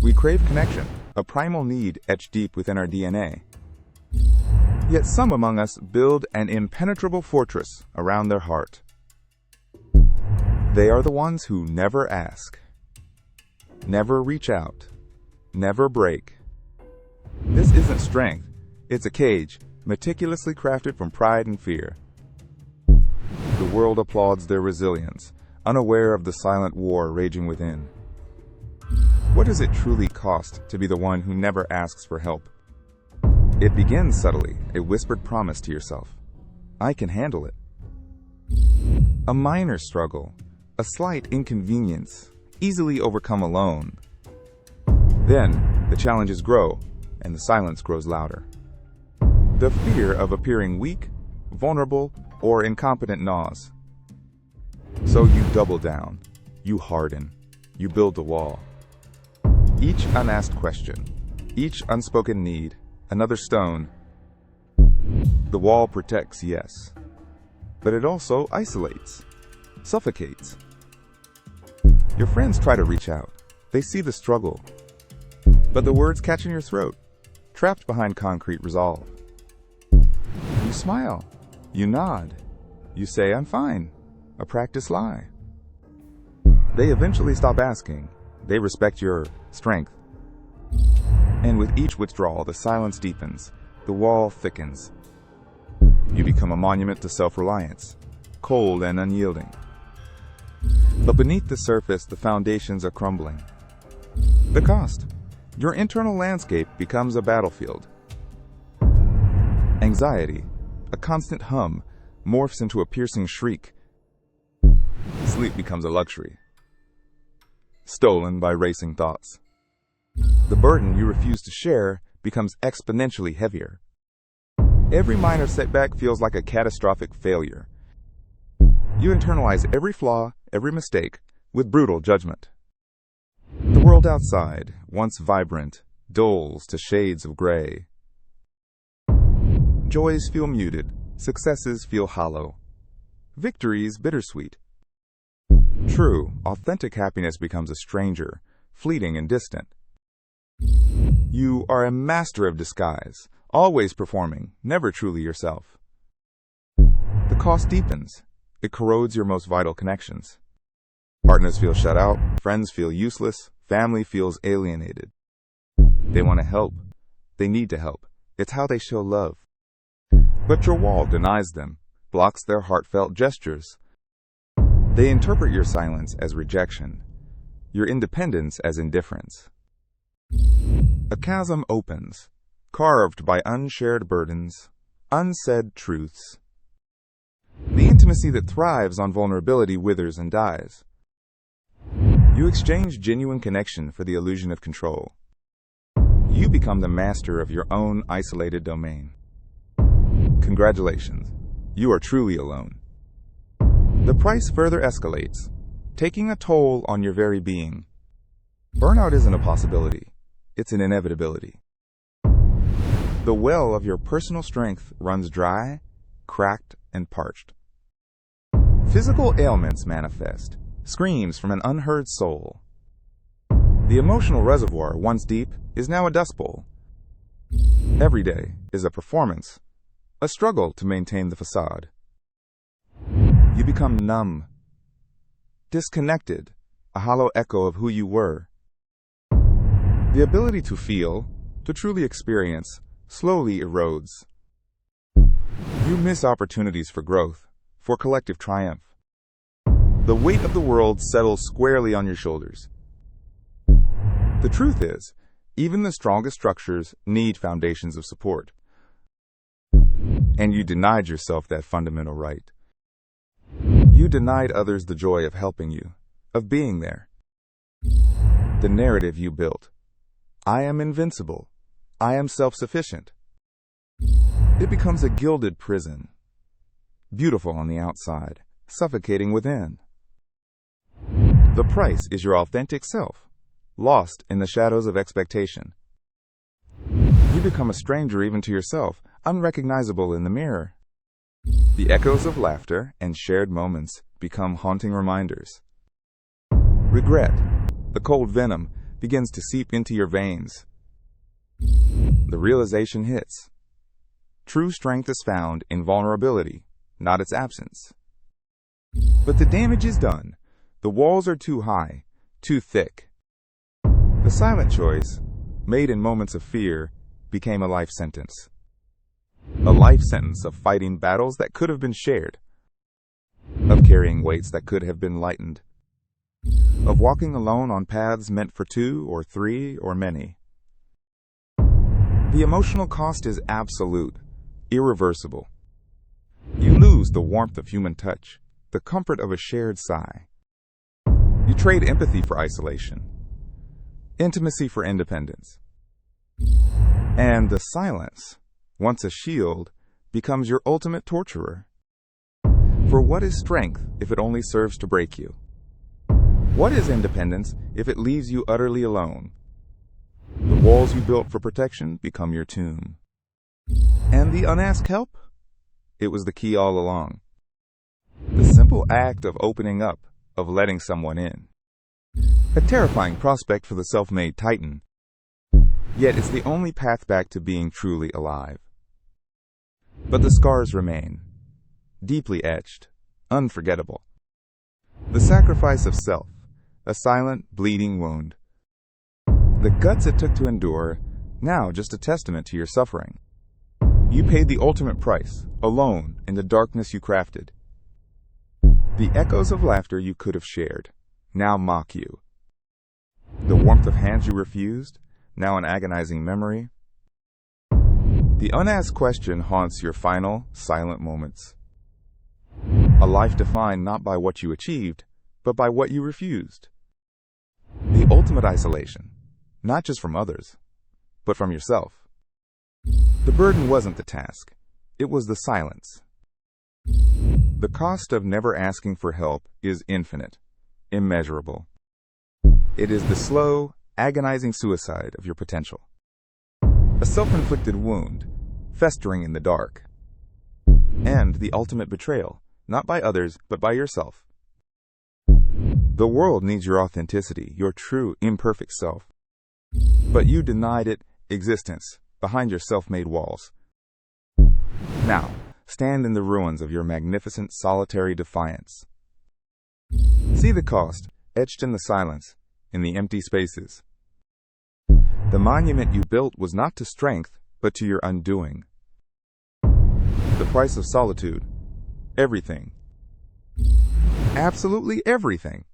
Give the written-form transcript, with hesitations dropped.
We crave connection, a primal need etched deep within our DNA. Yet some among us build an impenetrable fortress around their heart. They are the ones who never ask, never reach out, never break. This isn't strength, it's a cage, meticulously crafted from pride and fear. The world applauds their resilience, unaware of the silent war raging within. What does it truly cost to be the one who never asks for help? It begins subtly, a whispered promise to yourself. I can handle it. A minor struggle, a slight inconvenience, easily overcome alone. Then, the challenges grow, and the silence grows louder. The fear of appearing weak, vulnerable, or incompetent gnaws. So you double down, you harden, you build the wall. Each unasked question, each unspoken need, another stone. The wall protects, yes, but it also isolates, suffocates. Your friends try to reach out. They see the struggle, but the words catch in your throat, trapped behind concrete resolve. You smile, you nod, you say, I'm fine, a practice lie. They eventually stop asking. They respect your strength. And with each withdrawal, the silence deepens, the wall thickens. You become a monument to self-reliance, cold and unyielding. But beneath the surface, the foundations are crumbling. The cost? Your internal landscape becomes a battlefield. Anxiety, a constant hum, morphs into a piercing shriek. Sleep becomes a luxury, stolen by racing thoughts. The burden you refuse to share becomes exponentially heavier. Every minor setback feels like a catastrophic failure. You internalize every flaw, every mistake, with brutal judgment. The world outside, once vibrant, dulls to shades of gray. Joys feel muted, successes feel hollow, victories bittersweet. True, authentic happiness becomes a stranger, fleeting and distant. You are a master of disguise, always performing, never truly yourself. The cost deepens. It corrodes your most vital connections. Partners feel shut out, friends feel useless, family feels alienated. They want to help. They need to help. It's how they show love. But your wall denies them, blocks their heartfelt gestures. They interpret your silence as rejection, your independence as indifference. A chasm opens, carved by unshared burdens, unsaid truths. The intimacy that thrives on vulnerability withers and dies. You exchange genuine connection for the illusion of control. You become the master of your own isolated domain. Congratulations, you are truly alone. The price further escalates, taking a toll on your very being. Burnout isn't a possibility, it's an inevitability. The well of your personal strength runs dry, cracked, and parched. Physical ailments manifest, screams from an unheard soul. The emotional reservoir, once deep, is now a dust bowl. Every day is a performance, a struggle to maintain the facade. You become numb, disconnected, a hollow echo of who you were. The ability to feel, to truly experience, slowly erodes. You miss opportunities for growth, for collective triumph. The weight of the world settles squarely on your shoulders. The truth is, even the strongest structures need foundations of support. And you denied yourself that fundamental right. You denied others the joy of helping you, of being there. The narrative you built. I am invincible. I am self-sufficient. It becomes a gilded prison, beautiful on the outside, suffocating within. The price is your authentic self, lost in the shadows of expectation. You become a stranger even to yourself, unrecognizable in the mirror. The echoes of laughter and shared moments become haunting reminders. Regret, the cold venom, begins to seep into your veins. The realization hits. True strength is found in vulnerability, not its absence. But the damage is done. The walls are too high, too thick. The silent choice, made in moments of fear, became a life sentence. A life sentence of fighting battles that could have been shared, of carrying weights that could have been lightened, of walking alone on paths meant for two or three or many. The emotional cost is absolute, irreversible. You lose the warmth of human touch, the comfort of a shared sigh. You trade empathy for isolation, intimacy for independence. And the silence, once a shield, becomes your ultimate torturer. For what is strength if it only serves to break you? What is independence if it leaves you utterly alone? The walls you built for protection become your tomb. And the unasked help? It was the key all along. The simple act of opening up, of letting someone in. A terrifying prospect for the self-made titan. Yet it's the only path back to being truly alive. But the scars remain, deeply etched, unforgettable. The sacrifice of self, a silent, bleeding wound. The guts it took to endure, now just a testament to your suffering. You paid the ultimate price, alone, in the darkness you crafted. The echoes of laughter you could have shared, now mock you. The warmth of hands you refused, now an agonizing memory. The unasked question haunts your final, silent moments. A life defined not by what you achieved, but by what you refused. The ultimate isolation, not just from others, but from yourself. The burden wasn't the task, it was the silence. The cost of never asking for help is infinite, immeasurable. It is the slow, agonizing suicide of your potential. A self-inflicted wound, festering in the dark. And the ultimate betrayal, not by others, but by yourself. The world needs your authenticity, your true, imperfect self. But you denied it existence behind your self-made walls. Now, stand in the ruins of your magnificent solitary defiance. See the cost, etched in the silence, in the empty spaces. The monument you built was not to strength, but to your undoing. The price of solitude, everything. Absolutely everything.